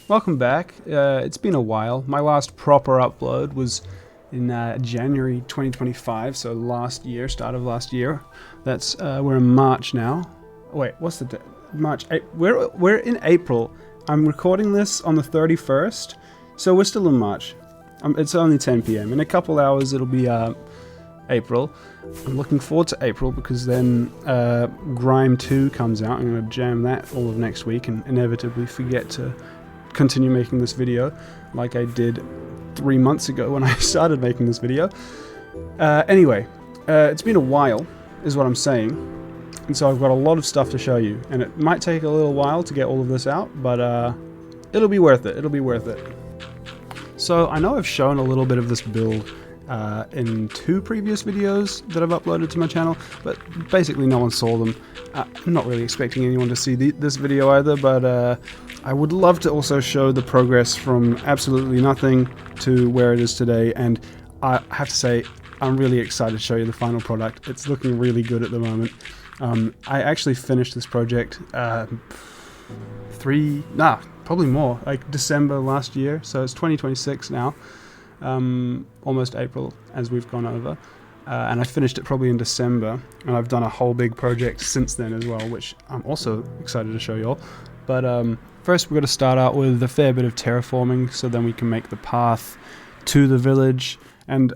Welcome back. It's been a while. My last proper upload was in January 2025, so last year, start of last year. That's we're in March now. Wait, what's the date? March. We're in April. I'm recording this on the 31st, so we're still in March. It's only 10 p.m. In a couple hours, it'll be April. I'm looking forward to April because then Grime 2 comes out. I'm going to jam that all of next week and inevitably forget to continue making this video like I did 3 months ago when I started making this video. Anyway, it's been a while is what I'm saying, and so I've got a lot of stuff to show you, and it might take a little while to get all of this out, but it'll be worth it. It'll be worth it. So I know I've shown a little bit of this build in 2 previous videos that I've uploaded to my channel, but basically no one saw them. I'm not really expecting anyone to see this video either, but I would love to also show the progress from absolutely nothing to where it is today, and I have to say I'm really excited to show you the final product. It's looking really good at the moment. I actually finished this project probably more, like December last year, so it's 2026 now. Almost April as we've gone over, and I finished it probably in December, and I've done a whole big project since then as well, which I'm also excited to show you all. But first we're going to start out with a fair bit of terraforming, so then we can make the path to the village. And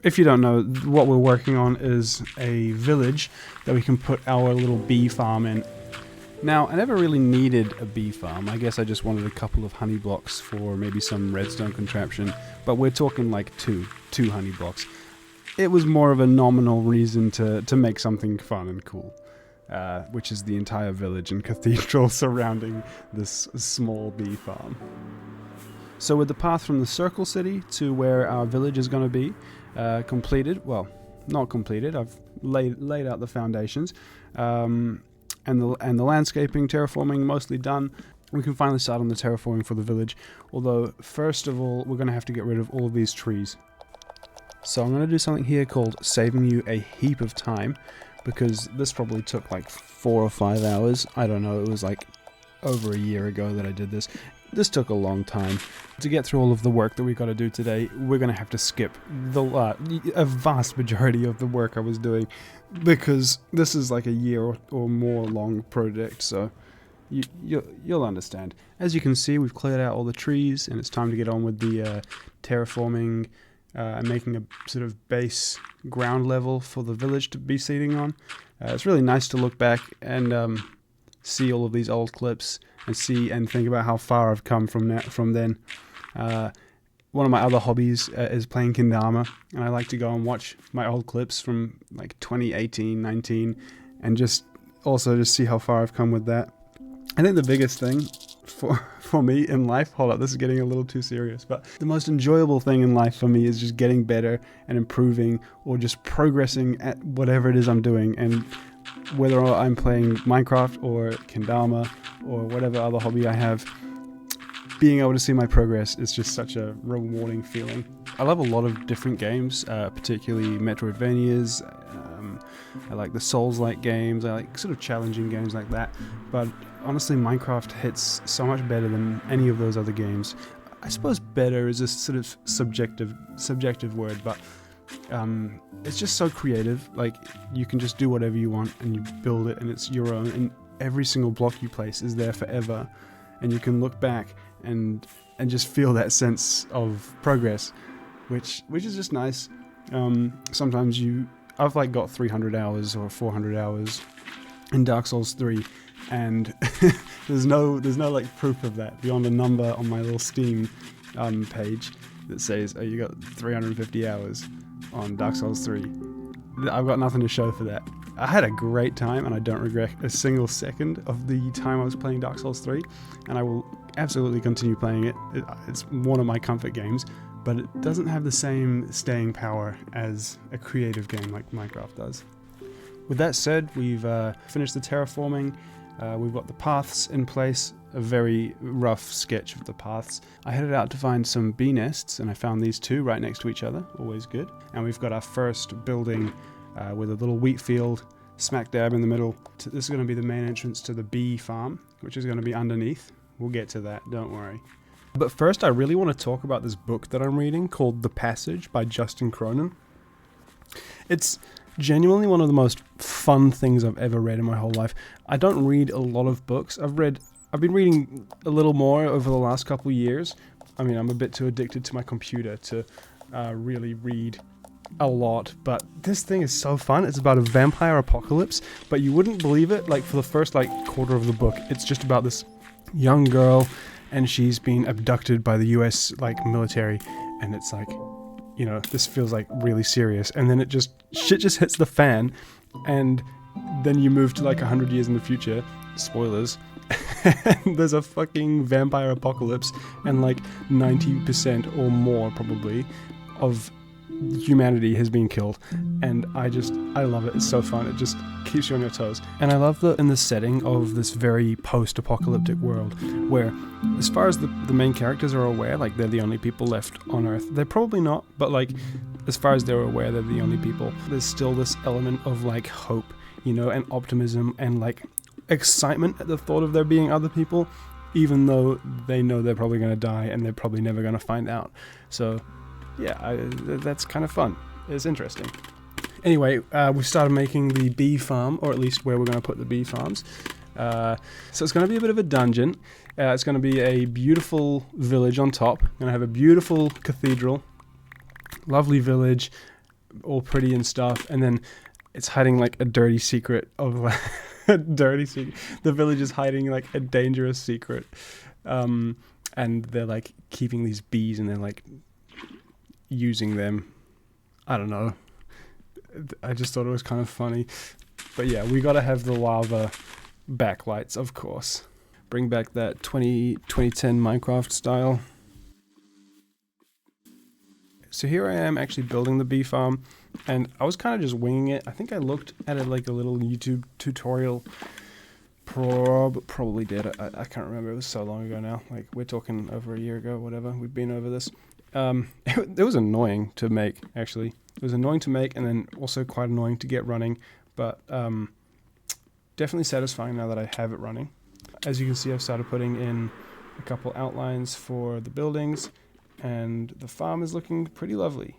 if you don't know, what we're working on is a village that we can put our little bee farm in. Now, I never really needed a bee farm. I guess I just wanted a couple of honey blocks for maybe some redstone contraption, but we're talking like two honey blocks. It was more of a nominal reason to make something fun and cool, which is the entire village and cathedral surrounding this small bee farm. So with the path from the Circle City to where our village is going to be completed, well, not completed, I've laid out the foundations, and the landscaping, terraforming mostly done. We can finally start on the terraforming for the village, although first of all we're going to have to get rid of all of these trees. So I'm going to do something here called saving you a heap of time, because this probably took like 4 or 5 hours. I don't know, it was like over a year ago that I did this. This took a long time. To get through all of the work that we got to do today, we're going to have to skip a vast majority of the work I was doing, because this is like a year or more long project, so you'll understand. As you can see, we've cleared out all the trees, and it's time to get on with the terraforming and making a sort of base ground level for the village to be seating on. It's really nice to look back and see all of these old clips and see and think about how far I've come from then. One of my other hobbies is playing Kendama, and I like to go and watch my old clips from like 2018, 19, and just see how far I've come with that. I think the biggest thing for me in life, hold up, this is getting a little too serious, but the most enjoyable thing in life for me is just getting better and improving, or just progressing at whatever it is I'm doing. And whether I'm playing Minecraft or Kendama or whatever other hobby I have, being able to see my progress is just such a rewarding feeling. I love a lot of different games, particularly Metroidvanias. I like the Souls-like games. I like sort of challenging games like that. But honestly, Minecraft hits so much better than any of those other games. I suppose better is a sort of subjective word, but it's just so creative. Like, you can just do whatever you want and you build it, and it's your own, and every single block you place is there forever, and you can look back and just feel that sense of progress, which is just nice. Sometimes I've like got 300 hours or 400 hours in Dark Souls 3, and there's no like proof of that beyond a number on my little Steam page that says, oh, you got 350 hours on Dark Souls 3. I've got nothing to show for that. I had a great time, and I don't regret a single second of the time I was playing Dark Souls 3, and I will absolutely continue playing it. It's one of my comfort games, but it doesn't have the same staying power as a creative game like Minecraft does. With that said, we've finished the terraforming. We've got the paths in place, a very rough sketch of the paths. I headed out to find some bee nests, and I found these 2 right next to each other, always good. And we've got our first building with a little wheat field smack dab in the middle. This is going to be the main entrance to the bee farm, which is going to be underneath. We'll get to that, don't worry. But first, I really want to talk about this book that I'm reading called The Passage by Justin Cronin. It's genuinely one of the most fun things I've ever read in my whole life. I don't read a lot of books. I've been reading a little more over the last couple of years. I mean, I'm a bit too addicted to my computer to really read a lot, but this thing is so fun. It's about a vampire apocalypse, but you wouldn't believe it. Like, for the first quarter of the book, it's just about this young girl, and she's been abducted by the US military, and it's this feels really serious, and then shit just hits the fan, and then you move to 100 years in the future, spoilers, and there's a fucking vampire apocalypse, and 90% or more probably of humanity has been killed, and I love it. It's so fun. It just keeps you on your toes, and I love that in the setting of this very post-apocalyptic world where, as far as the main characters are aware, they're the only people left on Earth. They're probably not, but as far as they're aware, they're the only people. There's still this element of hope, and optimism and excitement at the thought of there being other people, even though they know they're probably going to die and they're probably never going to find out. So yeah, that's kind of fun. It's interesting. Anyway, we started making the bee farm, or at least where we're going to put the bee farms. So it's going to be a bit of a dungeon. It's going to be a beautiful village on top. Going to have a beautiful cathedral, lovely village, all pretty and stuff. And then it's hiding a dirty secret of a dirty secret. The village is hiding a dangerous secret, and they're keeping these bees, and they're using them. I don't know. I just thought it was kind of funny. But yeah, we gotta have the lava backlights, of course. Bring back that 2010 Minecraft style. So here I am actually building the bee farm, and I was kind of just winging it. I think I looked at it a little YouTube tutorial. Probably did. I can't remember. It was so long ago now. We're talking over a year ago, whatever. We've been over this. It was annoying to make, actually. It was annoying to make, and then also quite annoying to get running, but definitely satisfying now that I have it running. As you can see, I've started putting in a couple outlines for the buildings, and the farm is looking pretty lovely.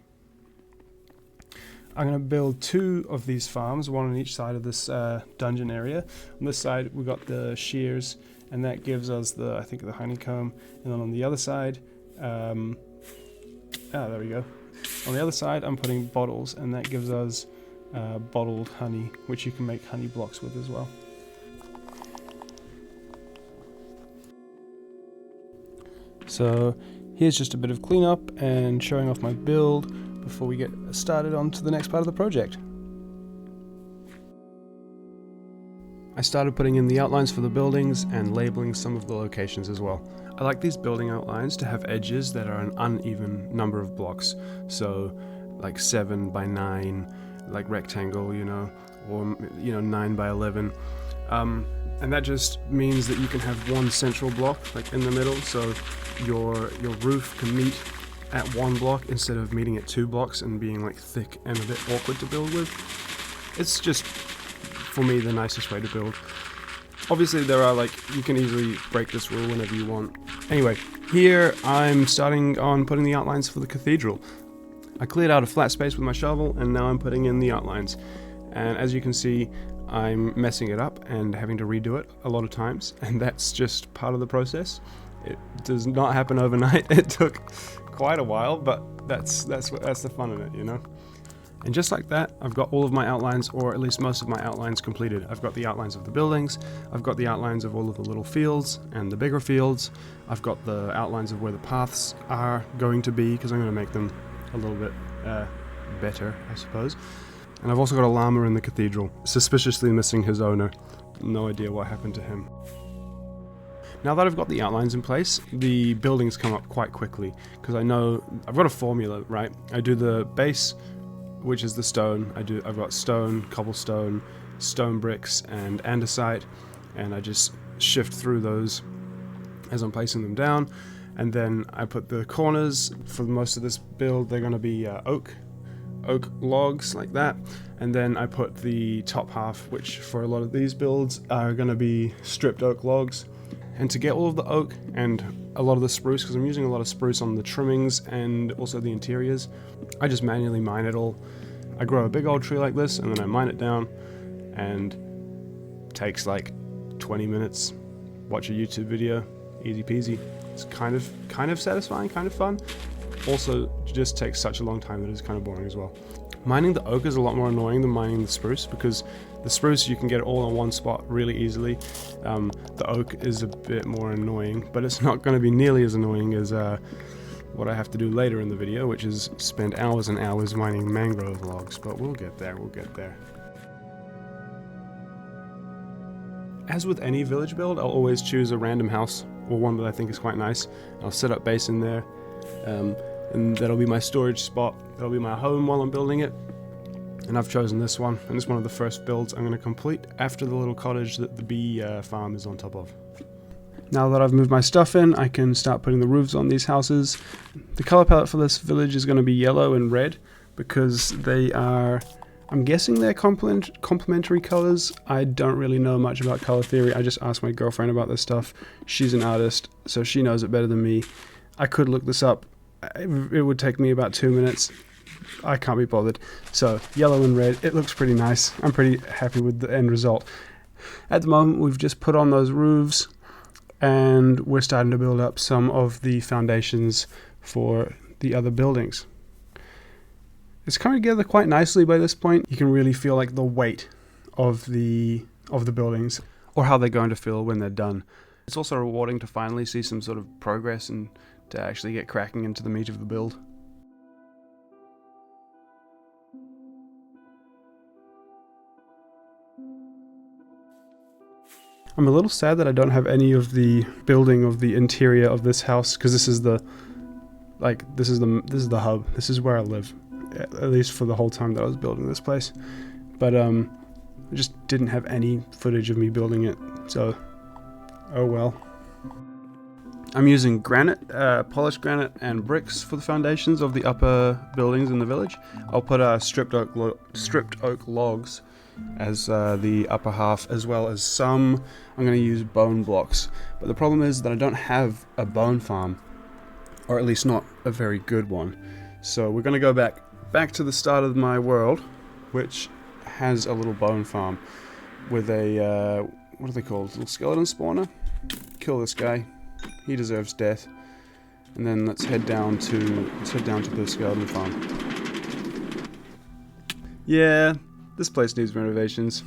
I'm going to build 2 of these farms, one on each side of this dungeon area. On this side, we've got the shears, and that gives us the honeycomb, and then on the other side, there we go. On the other side, I'm putting bottles, and that gives us bottled honey, which you can make honey blocks with as well. So here's just a bit of cleanup and showing off my build before we get started on to the next part of the project. I started putting in the outlines for the buildings and labeling some of the locations as well. I like these building outlines to have edges that are an uneven number of blocks, so 7 by 9, rectangle, or 9 by 11. And that just means that you can have one central block in the middle, so your roof can meet at one block instead of meeting at 2 blocks and being thick and a bit awkward to build with. It's just, for me, the nicest way to build. Obviously there are you can easily break this rule whenever you want. Anyway, here I'm starting on putting the outlines for the cathedral. I cleared out a flat space with my shovel, and now I'm putting in the outlines. And as you can see, I'm messing it up and having to redo it a lot of times, and that's just part of the process. It does not happen overnight. It took quite a while, but that's the fun of it, And just like that, I've got all of my outlines, or at least most of my outlines, completed. I've got the outlines of the buildings, I've got the outlines of all of the little fields and the bigger fields, I've got the outlines of where the paths are going to be, because I'm going to make them a little bit better, I suppose. And I've also got a llama in the cathedral, suspiciously missing his owner. No idea what happened to him. Now that I've got the outlines in place, the buildings come up quite quickly, because I know I've got a formula, right? I do the base, which is the stone. I've got stone, cobblestone, stone bricks, and andesite, and I just shift through those as I'm placing them down. And then I put the corners. For most of this build, they're going to be oak logs like that, and then I put the top half, which for a lot of these builds are going to be stripped oak logs. And to get all of the oak and a lot of the spruce, because I'm using a lot of spruce on the trimmings and also the interiors. I just manually mine it all. I grow a big old tree like this and then I mine it down, and it takes like 20 minutes. Watch a YouTube video, easy peasy. It's kind of satisfying, kind of fun. Also, just takes such a long time that it's kind of boring as well. Mining the oak is a lot more annoying than mining the spruce, because the spruce you can get it all in one spot really easily. The oak is a bit more annoying, but it's not going to be nearly as annoying as what I have to do later in the video, which is spend hours and hours mining mangrove logs. But we'll get there, we'll get there. As with any village build, I'll always choose a random house, or one that I think is quite nice. I'll set up base in there, and that'll be my storage spot. That'll be my home while I'm building it. And I've chosen this one, and it's one of the first builds I'm going to complete after the little cottage that the bee farm is on top of. Now that I've moved my stuff in, I can start putting the roofs on these houses. The color palette for this village is going to be yellow and red, because they are, I'm guessing they're complementary colors. I don't really know much about color theory. I just asked my girlfriend about this stuff. She's an artist, so she knows it better than me. I could look this up. It would take me about 2 minutes. I can't be bothered. So yellow and red, it looks pretty nice. I'm pretty happy with the end result. At the moment, we've just put on those roofs, and we're starting to build up some of the foundations for the other buildings. It's coming together quite nicely by this point. You can really feel like the weight of the buildings, or how they're going to feel when they're done. It's also rewarding to finally see some sort of progress and to actually get cracking into the meat of the build. I'm a little sad that I don't have any of the building of the interior of this house, because this is the hub. This is where I live, at least for the whole time that I was building this place. But I just didn't have any footage of me building it, so oh well. I'm using granite, polished granite and bricks for the foundations of the upper buildings in the village. I'll put stripped oak logs as the upper half, as well as some, I'm going to use bone blocks. But the problem is that I don't have a bone farm, or at least not a very good one. So we're going to go back to the start of my world, which has a little bone farm with a, what are they called? Little skeleton spawner. Kill this guy. He deserves death. And then let's head down to the skeleton farm. Yeah, this place needs renovations.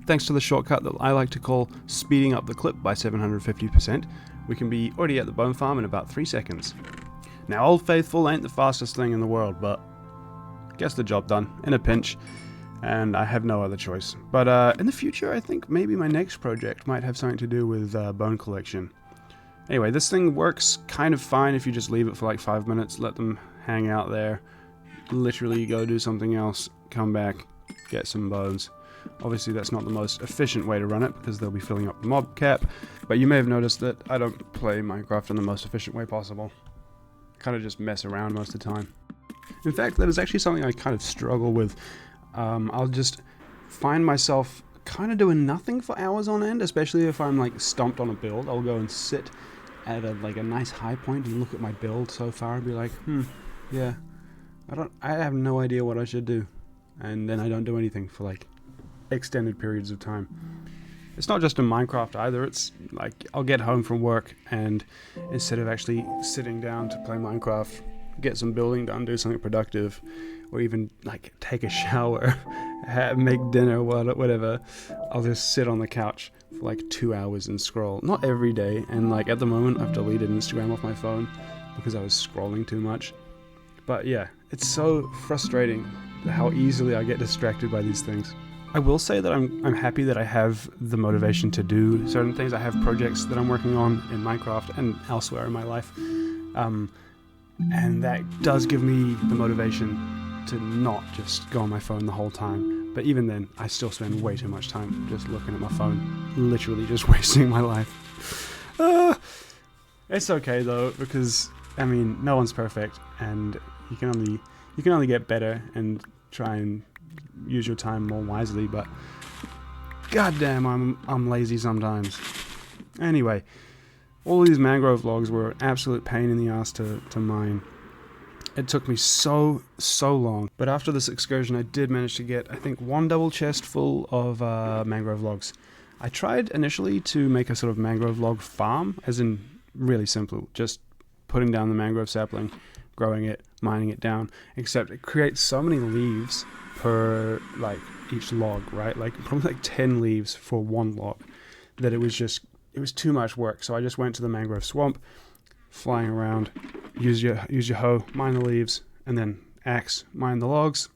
Thanks to the shortcut that I like to call speeding up the clip by 750%, we can be already at the bone farm in about 3 seconds. Now, Old Faithful ain't the fastest thing in the world, but gets the job done in a pinch, and I have no other choice. But in the future, I think maybe my next project might have something to do with bone collection. Anyway, this thing works kind of fine if you just leave it for like 5 minutes, let them hang out there, literally go do something else, come back, get some bones. Obviously that's not the most efficient way to run it, because they'll be filling up the mob cap, but you may have noticed that I don't play Minecraft in the most efficient way possible. I kind of just mess around most of the time. In fact, that is actually something I kind of struggle with. I'll just find myself kind of doing nothing for hours on end, especially if I'm like stumped on a build. I'll go and sit at a nice high point and look at my build so far and be like, yeah, I have no idea what I should do. And then I don't do anything for like extended periods of time. It's not just in Minecraft either. It's like I'll get home from work, and instead of actually sitting down to play Minecraft, get some building done, do something productive, or even like take a shower, make dinner, whatever, I'll just sit on the couch for like 2 hours and scroll. Not every day, and like at the moment I've deleted Instagram off my phone because I was scrolling too much. But yeah, it's so frustrating how easily I get distracted by these things. I will say that I'm happy that I have the motivation to do certain things. I have projects that I'm working on in Minecraft and elsewhere in my life. And that does give me the motivation to not just go on my phone the whole time. But even then, I still spend way too much time just looking at my phone, literally just wasting my life. It's okay though, because I mean, no one's perfect, and you can only get better and try and use your time more wisely. But goddamn, I'm lazy sometimes. Anyway, All these mangrove logs were an absolute pain in the ass to mine. It took me so long. But after this excursion, I did manage to get, I think, one double chest full of mangrove logs. I tried initially to make a sort of mangrove log farm, as in really simple, just putting down the mangrove sapling, growing it, mining it down, except it creates so many leaves per like each log, right? Like probably like 10 leaves for one log, that it was too much work. So I just went to the mangrove swamp, flying around, use your hoe, mine the leaves, and then axe, mine the logs,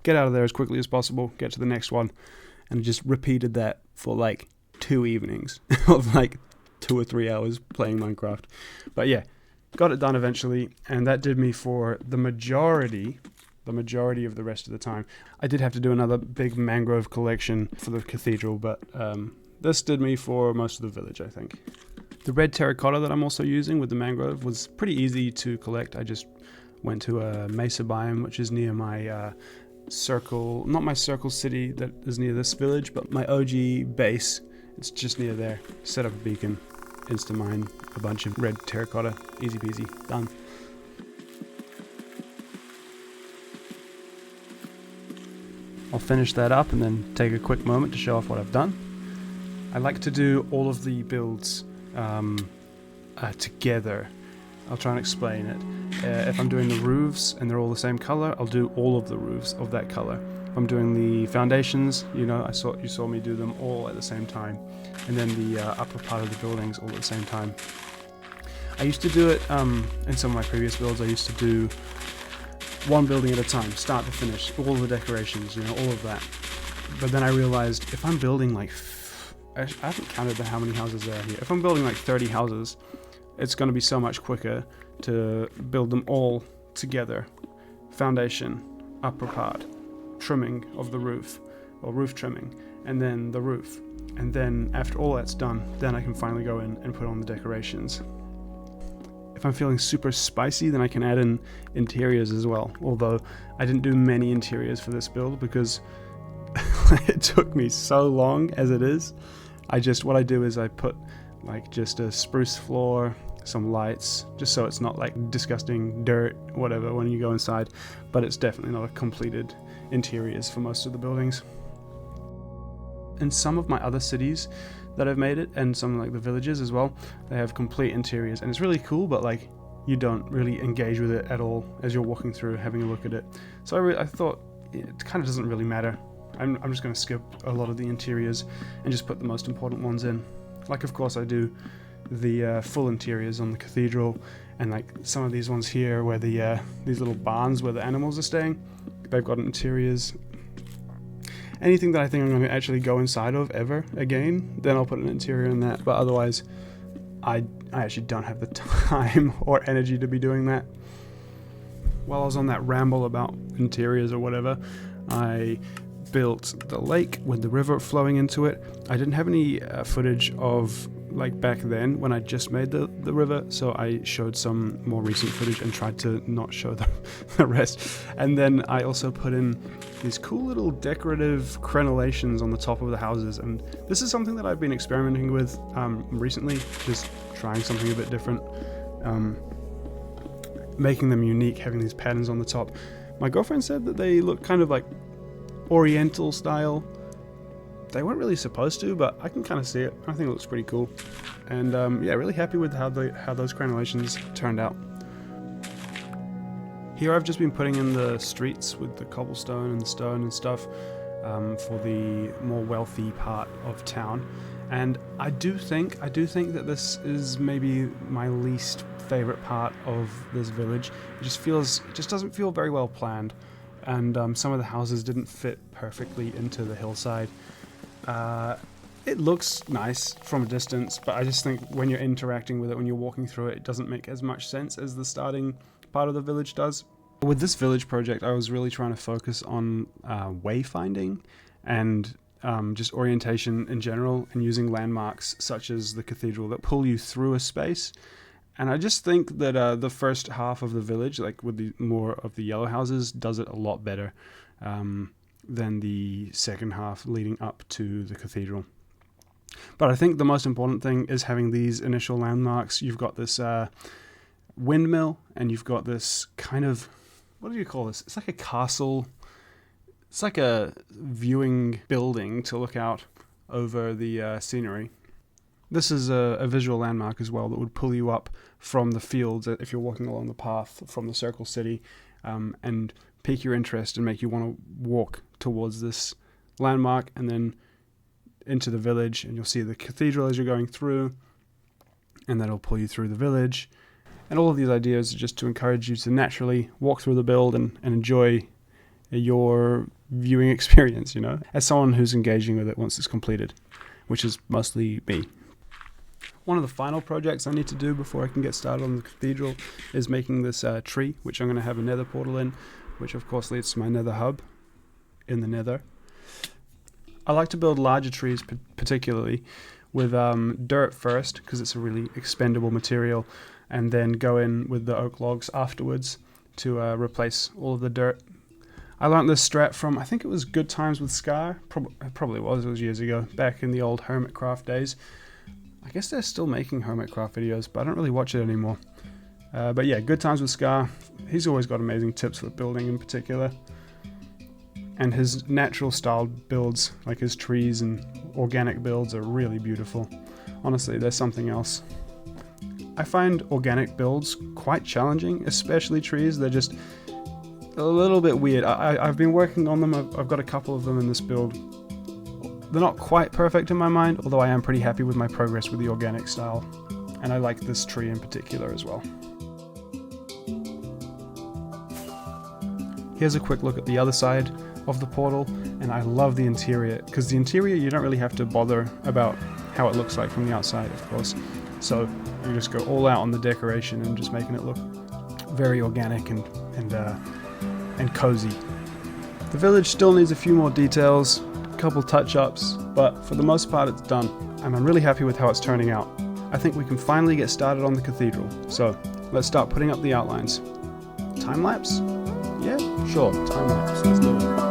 get out of there as quickly as possible, get to the next one, and just repeated that for like 2 evenings of like 2 or 3 hours playing Minecraft. But yeah, got it done eventually, and that did me for the majority of the rest of the time. I did have to do another big mangrove collection for the cathedral, but this did me for most of the village, I think. The red terracotta that I'm also using with the mangrove was pretty easy to collect. I just went to a mesa biome, which is near my circle, not my circle city that is near this village, but my OG base. It's just near there. Set up a beacon, insta-mine a bunch of red terracotta, easy peasy, done. I'll finish that up and then take a quick moment to show off what I've done. I like to do all of the builds together. I'll try and explain it. If I'm doing the roofs and they're all the same color, I'll do all of the roofs of that color. If I'm doing the foundations, you saw me do them all at the same time, and then the upper part of the buildings all at the same time. I used to do it in some of my previous builds. I used to do one building at a time, start to finish, all the decorations, all of that. But then I realized if I'm building like I haven't counted how many houses there are here. If I'm building like 30 houses, it's going to be so much quicker to build them all together. Foundation, upper part, trimming of the roof, or roof trimming, and then the roof. And then after all that's done, then I can finally go in and put on the decorations. If I'm feeling super spicy, then I can add in interiors as well. Although I didn't do many interiors for this build because it took me so long as it is. What I do is I put like just a spruce floor, some lights, just so it's not like disgusting dirt, whatever, when you go inside, but it's definitely not a completed interiors for most of the buildings. In some of my other cities that I've made it, and some like the villages as well, they have complete interiors, and it's really cool, but like you don't really engage with it at all as you're walking through, having a look at it. So I thought it kind of doesn't really matter. I'm just going to skip a lot of the interiors and just put the most important ones in. Like, of course, I do the full interiors on the cathedral, and like some of these ones here where these little barns where the animals are staying, they've got interiors. Anything that I think I'm going to actually go inside of ever again, then I'll put an interior in that. But otherwise, I actually don't have the time or energy to be doing that. While I was on that ramble about interiors or whatever, I built the lake with the river flowing into it. I didn't have any footage of like back then when I just made the river, so I showed some more recent footage and tried to not show the rest. And then I also put in these cool little decorative crenellations on the top of the houses, and this is something that I've been experimenting with recently, just trying something a bit different, making them unique, having these patterns on the top. My girlfriend said that they look kind of like Oriental style. They weren't really supposed to, but I can kind of see it. I think it looks pretty cool. And yeah, really happy with how those crenellations turned out. Here I've just been putting in the streets with the cobblestone and the stone and stuff for the more wealthy part of town. And I do think that this is maybe my least favorite part of this village. It just doesn't feel very well planned. And some of the houses didn't fit perfectly into the hillside. It looks nice from a distance, but I just think when you're interacting with it, when you're walking through it, it doesn't make as much sense as the starting part of the village does. With this village project, I was really trying to focus on wayfinding and just orientation in general, and using landmarks such as the cathedral that pull you through a space. And I just think that the first half of the village, like with the more of the yellow houses, does it a lot better than the second half leading up to the cathedral. But I think the most important thing is having these initial landmarks. You've got this windmill, and you've got this kind of, what do you call this? It's like a castle. It's like a viewing building to look out over the scenery. This is a visual landmark as well that would pull you up from the fields if you're walking along the path from the Circle City, and pique your interest and make you want to walk towards this landmark and then into the village, and you'll see the cathedral as you're going through, and that'll pull you through the village. And all of these ideas are just to encourage you to naturally walk through the build and enjoy your viewing experience, as someone who's engaging with it once it's completed, which is mostly me. One of the final projects I need to do before I can get started on the cathedral is making this tree, which I'm going to have a nether portal in, which of course leads to my nether hub in the nether. I like to build larger trees particularly with dirt first, because it's a really expendable material, and then go in with the oak logs afterwards to replace all of the dirt. I learned this strat from, I think it was Good Times with Scar. It was years ago, back in the old Hermitcraft days. I guess they're still making Hermitcraft videos, but I don't really watch it anymore. But yeah, Good Times with Scar. He's always got amazing tips for building in particular. And his natural style builds, like his trees and organic builds, are really beautiful. Honestly, there's something else. I find organic builds quite challenging, especially trees. They're just a little bit weird. I've been working on them. I've got a couple of them in this build. They're not quite perfect in my mind, although I am pretty happy with my progress with the organic style. And I like this tree in particular as well. Here's a quick look at the other side of the portal, and I love the interior, because the interior you don't really have to bother about how it looks like from the outside, of course. So you just go all out on the decoration and just making it look very organic and cozy. The village still needs a few more details, a couple touch-ups, but for the most part it's done, and I'm really happy with how it's turning out. I think we can finally get started on the cathedral, so let's start putting up the outlines. Time lapse? Yeah, sure, time lapse, let's do it.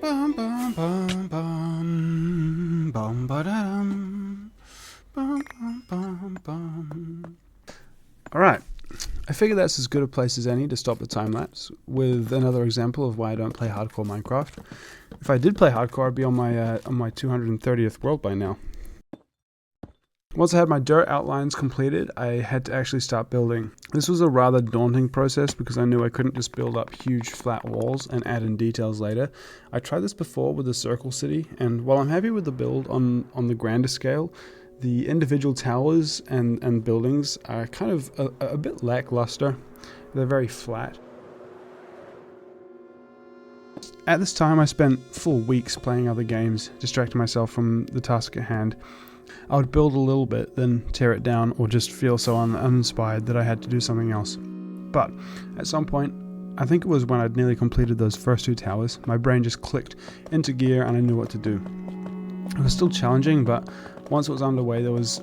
Bum bum bum bum bum ba-dum. Bum bum bum bum. Alright, I figure that's as good a place as any to stop the time lapse with another example of why I don't play hardcore Minecraft. If I did play hardcore, I'd be on my 230th world by now. Once I had my dirt outlines completed, I had to actually start building. This was a rather daunting process because I knew I couldn't just build up huge flat walls and add in details later. I tried this before with the Circle City, and while I'm happy with the build on the grander scale, the individual towers and buildings are kind of a bit lackluster. They're very flat. At this time, I spent full weeks playing other games, distracting myself from the task at hand. I would build a little bit, then tear it down, or just feel so uninspired that I had to do something else. But at some point, I think it was when I'd nearly completed those first 2 towers, my brain just clicked into gear and I knew what to do. It was still challenging, but once it was underway, there was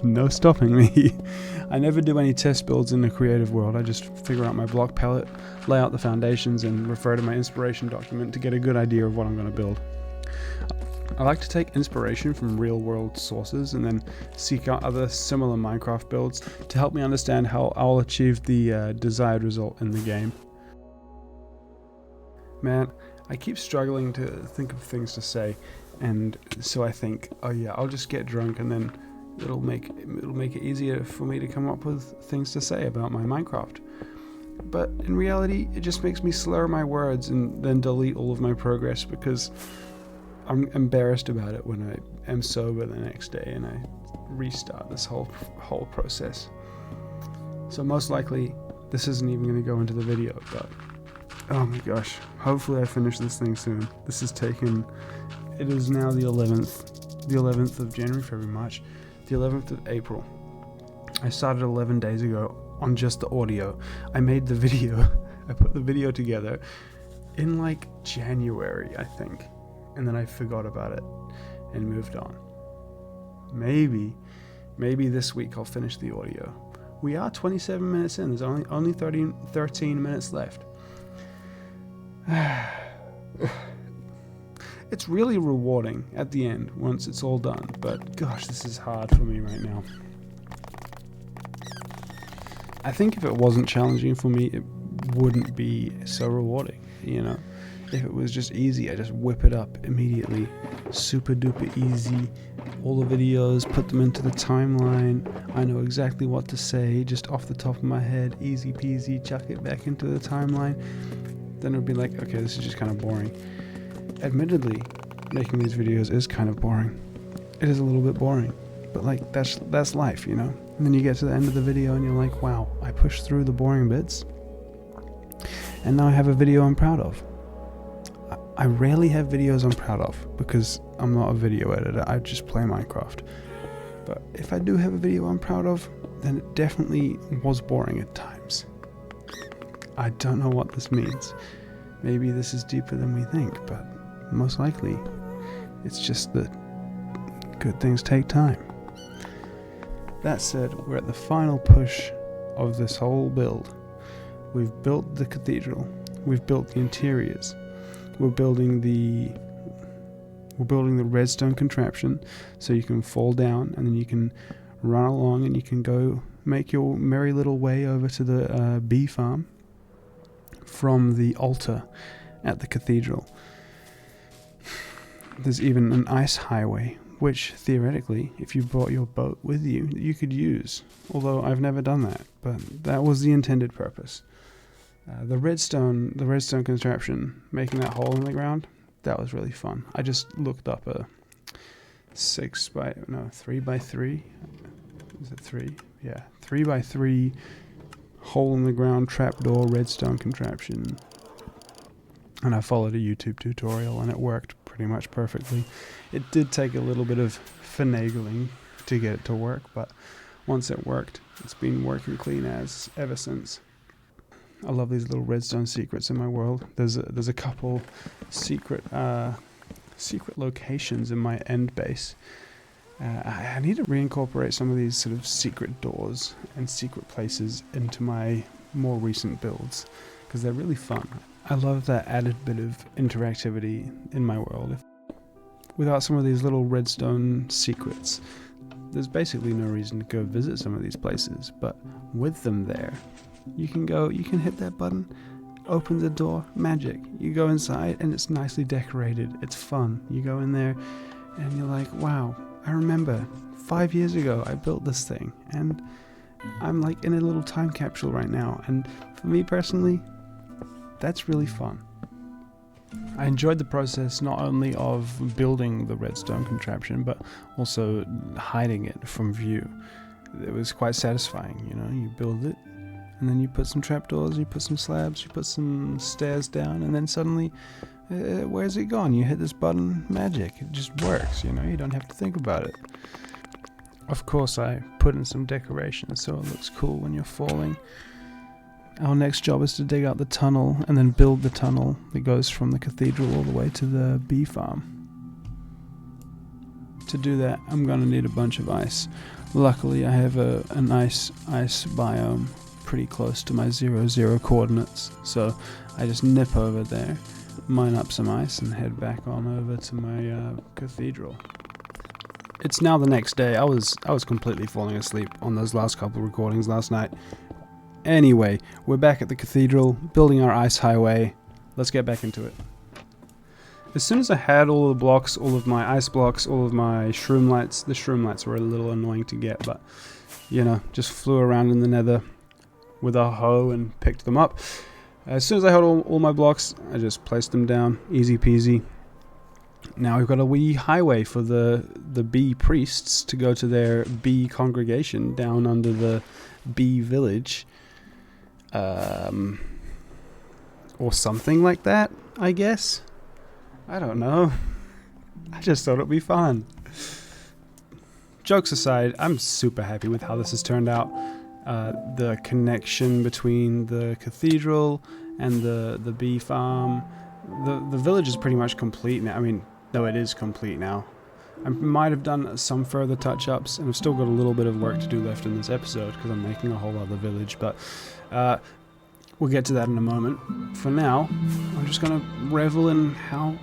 no stopping me. I never do any test builds in the creative world. I just figure out my block palette, lay out the foundations, and refer to my inspiration document to get a good idea of what I'm going to build. I like to take inspiration from real-world sources and then seek out other similar Minecraft builds to help me understand how I'll achieve the desired result in the game. Man, I keep struggling to think of things to say, and so I think, oh yeah, I'll just get drunk and then it'll make it easier for me to come up with things to say about my Minecraft. But in reality, it just makes me slur my words and then delete all of my progress because I'm embarrassed about it when I am sober the next day and I restart this whole process. So most likely this isn't even going to go into the video, but oh my gosh, hopefully I finish this thing soon. This has taken, it is now the 11th of January, February, March, the 11th of April. I started 11 days ago on just the audio. I made the video, I put the video together in like January, I think. And then I forgot about it and moved on. Maybe this week I'll finish the audio. We are 27 minutes in. There's only 13 minutes left. It's really rewarding at the end once it's all done. But gosh, this is hard for me right now. I think if it wasn't challenging for me, it wouldn't be so rewarding, you know? If it was just easy, I just whip it up immediately. Super duper easy. All the videos, put them into the timeline. I know exactly what to say, just off the top of my head. Easy peasy, chuck it back into the timeline. Then it would be like, okay, this is just kind of boring. Admittedly, making these videos is kind of boring. It is a little bit boring. But like, that's life, you know? And then you get to the end of the video and you're like, wow, I pushed through the boring bits. And now I have a video I'm proud of. I rarely have videos I'm proud of because I'm not a video editor, I just play Minecraft. But if I do have a video I'm proud of, then it definitely was boring at times. I don't know what this means. Maybe this is deeper than we think, but most likely it's just that good things take time. That said, we're at the final push of this whole build. We've built the cathedral, we've built the interiors, we're building the redstone contraption so you can fall down and then you can run along and you can go make your merry little way over to the bee farm from the altar at the cathedral. There's even an ice highway, which theoretically, if you brought your boat with you, you could use. Although I've never done that, but that was the intended purpose. The redstone contraption, making that hole in the ground, that was really fun. I just looked up a 3x3. Is it 3? Yeah, 3x3 hole in the ground trapdoor redstone contraption. And I followed a YouTube tutorial and it worked pretty much perfectly. It did take a little bit of finagling to get it to work, but once it worked, it's been working clean as ever since. I love these little redstone secrets in my world. There's a couple secret locations in my end base. I need to reincorporate some of these sort of secret doors and secret places into my more recent builds because they're really fun. I love that added bit of interactivity in my world. Without some of these little redstone secrets, there's basically no reason to go visit some of these places, but with them there, you can hit that button, open the door, magic. You go inside and it's nicely decorated, it's fun. You go in there and you're like, wow, I remember 5 years ago I built this thing, and I'm like in a little time capsule right now, and for me personally, that's really fun. I enjoyed the process not only of building the redstone contraption, but also hiding it from view. It was quite satisfying, you know, you build it, and then you put some trapdoors, you put some slabs, you put some stairs down, and then suddenly, where's it gone? You hit this button, magic, it just works, you know, you don't have to think about it. Of course, I put in some decorations so it looks cool when you're falling. Our next job is to dig out the tunnel and then build the tunnel that goes from the cathedral all the way to the bee farm. To do that, I'm going to need a bunch of ice. Luckily, I have a nice ice biome pretty close to my 0, 0 coordinates, so I just nip over there, mine up some ice, and head back on over to my cathedral. It's now the next day. I was completely falling asleep on those last couple of recordings last night. Anyway, we're back at the cathedral, building our ice highway. Let's get back into it. As soon as I had all of the blocks, all of my ice blocks, all of my shroom lights, the shroom lights were a little annoying to get, but, you know, just flew around in the nether with a hoe and picked them up. As soon as I had all my blocks, I just placed them down, easy peasy. Now we've got a wee highway for the bee priests to go to their bee congregation down under the bee village. Or something like that, I guess. I don't know. I just thought it'd be fun. Jokes aside, I'm super happy with how this has turned out. The connection between the cathedral and the bee farm. The village is pretty much complete now. I mean, no, it is complete now. I might have done some further touch-ups, and I've still got a little bit of work to do left in this episode because I'm making a whole other village, but we'll get to that in a moment. For now, I'm just going to revel in how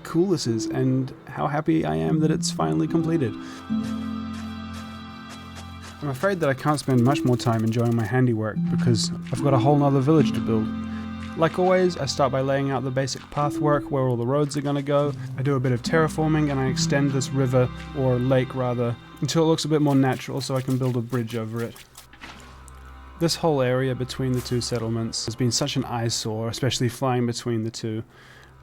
cool this is and how happy I am that it's finally completed. I'm afraid that I can't spend much more time enjoying my handiwork because I've got a whole nother village to build. Like always, I start by laying out the basic pathwork where all the roads are going to go. I do a bit of terraforming and I extend this river, or lake rather, until it looks a bit more natural so I can build a bridge over it. This whole area between the two settlements has been such an eyesore, especially flying between the two.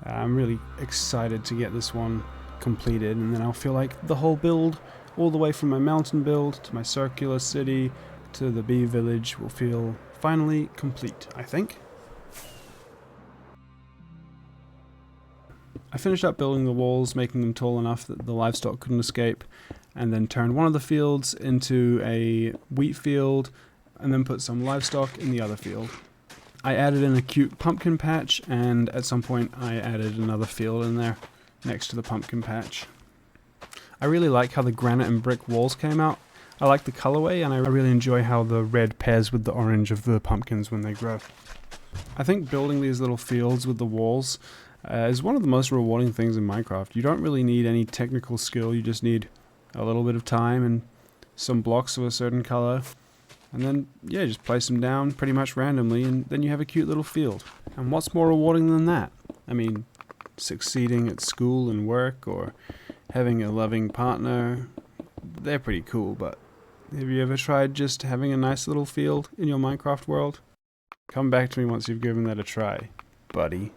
I'm really excited to get this one completed, and then I'll feel like the whole build, all the way from my mountain build to my circular city to the bee village, will feel finally complete, I think. I finished up building the walls, making them tall enough that the livestock couldn't escape, and then turned one of the fields into a wheat field, and then put some livestock in the other field. I added in a cute pumpkin patch, and at some point I added another field in there, next to the pumpkin patch. I really like how the granite and brick walls came out. I like the colorway, and I really enjoy how the red pairs with the orange of the pumpkins when they grow. I think building these little fields with the walls is one of the most rewarding things in Minecraft. You don't really need any technical skill, you just need a little bit of time and some blocks of a certain color, and then, yeah, just place them down pretty much randomly, and then you have a cute little field. And what's more rewarding than that? I mean, succeeding at school and work, or having a loving partner, they're pretty cool, but have you ever tried just having a nice little field in your Minecraft world? Come back to me once you've given that a try, buddy.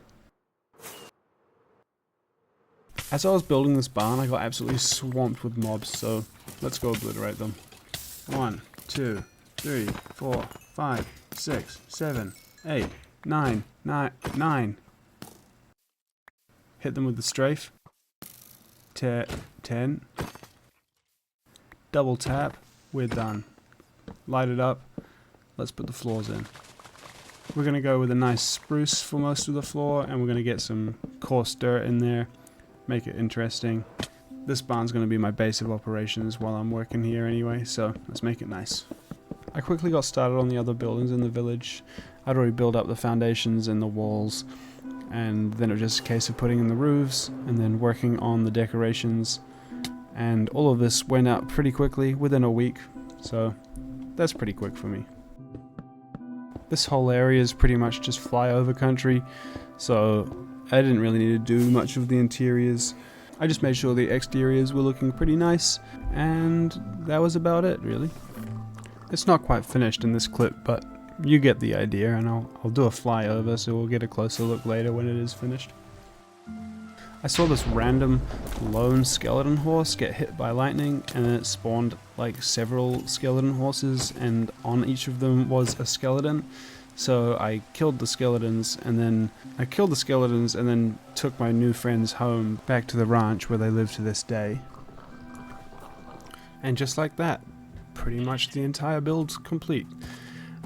As I was building this barn, I got absolutely swamped with mobs, so let's go obliterate them. 1, 2, 3, 4, 5, 6, 7, 8, 9. Hit them with the strafe. 10. Double tap. We're done. Light it up. Let's put the floors in. We're going to go with a nice spruce for most of the floor, and we're going to get some coarse dirt in there. Make it interesting. This barn's going to be my base of operations while I'm working here anyway, so let's make it nice. I quickly got started on the other buildings in the village. I'd already built up the foundations and the walls. and then it was just a case of putting in the roofs and then working on the decorations, and all of this went out pretty quickly within a week, so that's pretty quick for me. This whole area is pretty much just flyover country, so I didn't really need to do much of the interiors. I just made sure the exteriors were looking pretty nice, and that was about it, really. It's not quite finished in this clip, but you get the idea, and I'll do a flyover so we'll get a closer look later when it is finished. I saw this random lone skeleton horse get hit by lightning, and then it spawned like several skeleton horses, and on each of them was a skeleton. So I killed the skeletons, and then took my new friends home back to the ranch where they live to this day. And just like that, pretty much the entire build's complete.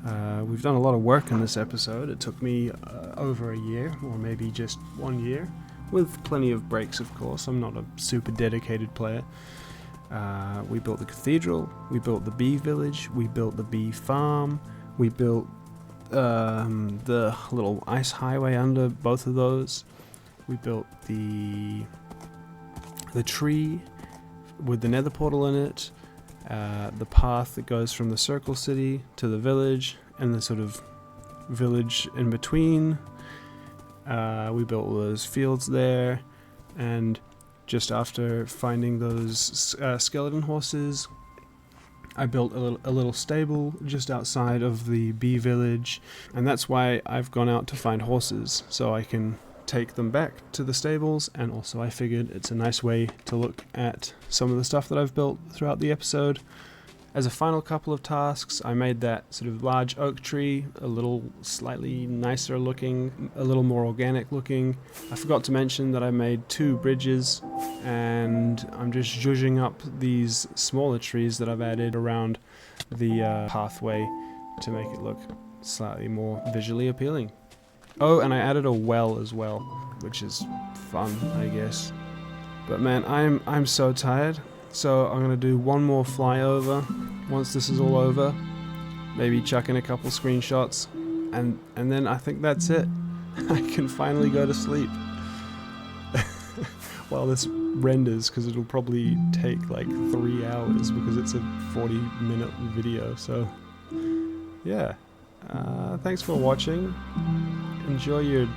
We've done a lot of work in this episode. It took me over a year, or maybe just 1 year. With plenty of breaks, of course. I'm not a super dedicated player. We built the cathedral, we built the bee village, we built the bee farm, we built the little ice highway under both of those. We built the tree with the nether portal in it, the path that goes from the circle city to the village, and the sort of village in between. We built all those fields there, and just after finding those skeleton horses, I built a little stable just outside of the bee village, and that's why I've gone out to find horses, so I can take them back to the stables, and also I figured it's a nice way to look at some of the stuff that I've built throughout the episode. As a final couple of tasks, I made that sort of large oak tree a little slightly nicer looking, a little more organic looking. I forgot to mention that I made 2 bridges, and I'm just zhuzhing up these smaller trees that I've added around the pathway to make it look slightly more visually appealing. Oh, and I added a well as well, which is fun, I guess. But man, I'm so tired. So I'm going to do one more flyover once this is all over, maybe chuck in a couple screenshots, and then I think that's it. I can finally go to sleep. While this renders, because it'll probably take like 3 hours because it's a 40-minute video, so yeah. Thanks for watching. Enjoy your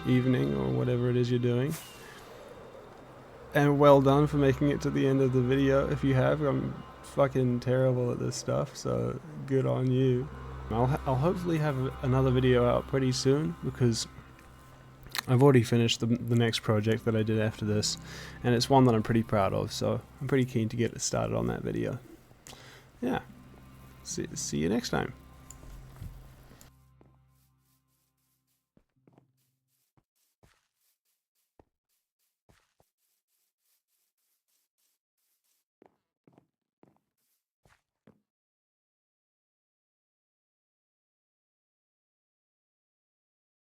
evening or whatever it is you're doing. And well done for making it to the end of the video. If you have, I'm fucking terrible at this stuff, so good on you. I'll hopefully have another video out pretty soon, because I've already finished the next project that I did after this, and it's one that I'm pretty proud of, so I'm pretty keen to get it started on that video. Yeah. See you next time.